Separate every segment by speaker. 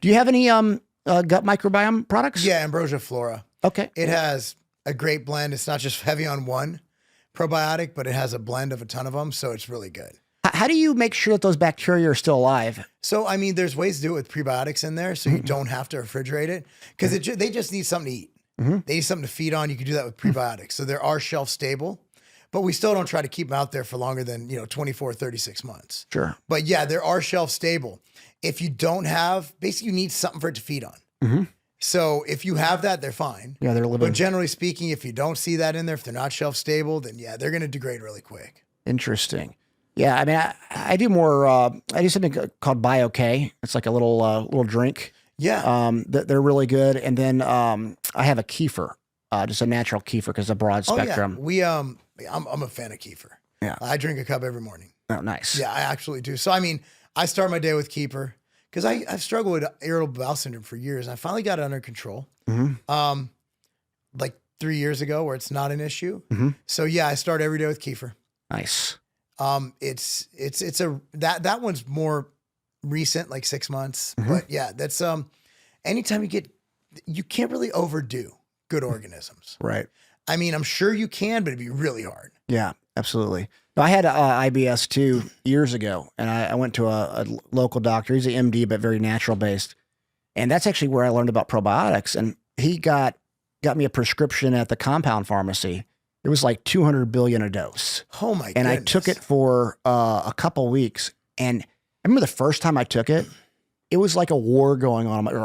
Speaker 1: Do you have any gut microbiome products?
Speaker 2: Yeah, Ambrosia Flora.
Speaker 1: Okay.
Speaker 2: It has a great blend. It's not just heavy on one probiotic, but it has a blend of a ton of them, so it's really good.
Speaker 1: How do you make sure that those bacteria are still alive?
Speaker 2: So, I mean, there's ways to do it with prebiotics in there, so you don't have to refrigerate it, because they just need something to eat. They need something to feed on. You can do that with prebiotics. So there are shelf stable, but we still don't try to keep them out there for longer than 24, 36 months.
Speaker 1: Sure.
Speaker 2: But yeah, there are shelf stable. If you don't have, basically you need something for it to feed on. So if you have that, they're fine.
Speaker 1: Yeah, they're living.
Speaker 2: But generally speaking, if you don't see that in there, if they're not shelf stable, then yeah, they're going to degrade really quick.
Speaker 1: Interesting. Yeah, I mean, I do more. I do something called BioK. It's like a little drink.
Speaker 2: Yeah.
Speaker 1: They're really good. And then I have a kefir, just a natural kefir because it's a broad spectrum.
Speaker 2: Yeah. I'm a fan of kefir.
Speaker 1: Yeah.
Speaker 2: I drink a cup every morning.
Speaker 1: Oh, nice.
Speaker 2: Yeah, I actually do. So I mean, I start my day with kefir because I've struggled with irritable bowel syndrome for years. And I finally got it under control. Like 3 years ago, where it's not an issue. So yeah, I start every day with kefir.
Speaker 1: Nice.
Speaker 2: That one's more recent, like 6 months. But yeah, that's anytime you can't really overdo good organisms.
Speaker 1: Right.
Speaker 2: I mean, I'm sure you can, but it'd be really hard.
Speaker 1: Yeah, absolutely. I had IBS too years ago, and I went to a local doctor. He's an MD, but very natural based. And that's actually where I learned about probiotics. And he got me a prescription at the compound pharmacy. It was like 200 billion a dose.
Speaker 2: Oh my goodness.
Speaker 1: And I took it for a couple weeks. And I remember the first time I took it, it was like a war going on. I'm like,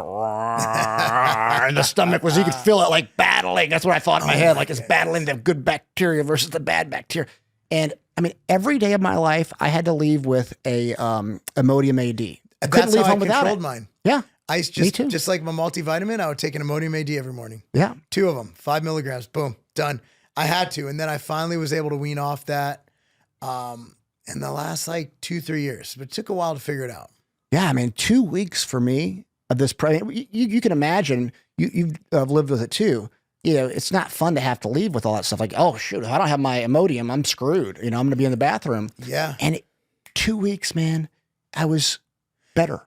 Speaker 1: and the stomach was, you could feel it like battling. That's what I thought in my head. Like it's battling the good bacteria versus the bad bacteria. And I mean, every day of my life, I had to leave with a Imodium AD. I couldn't leave home without it.
Speaker 2: Mine.
Speaker 1: Yeah.
Speaker 2: I just like my multivitamin, I would take an Imodium AD every morning.
Speaker 1: Yeah.
Speaker 2: 2 of them, 5 milligrams, boom, done. I had to. And then I finally was able to wean off that in the last like 2-3 years, but it took a while to figure it out.
Speaker 1: Yeah. I mean, 2 weeks for me of this, you can imagine, you've lived with it too. It's not fun to have to leave with all that stuff. Like, oh shoot, if I don't have my Imodium, I'm screwed. I'm going to be in the bathroom.
Speaker 2: Yeah.
Speaker 1: And 2 weeks, man, I was better.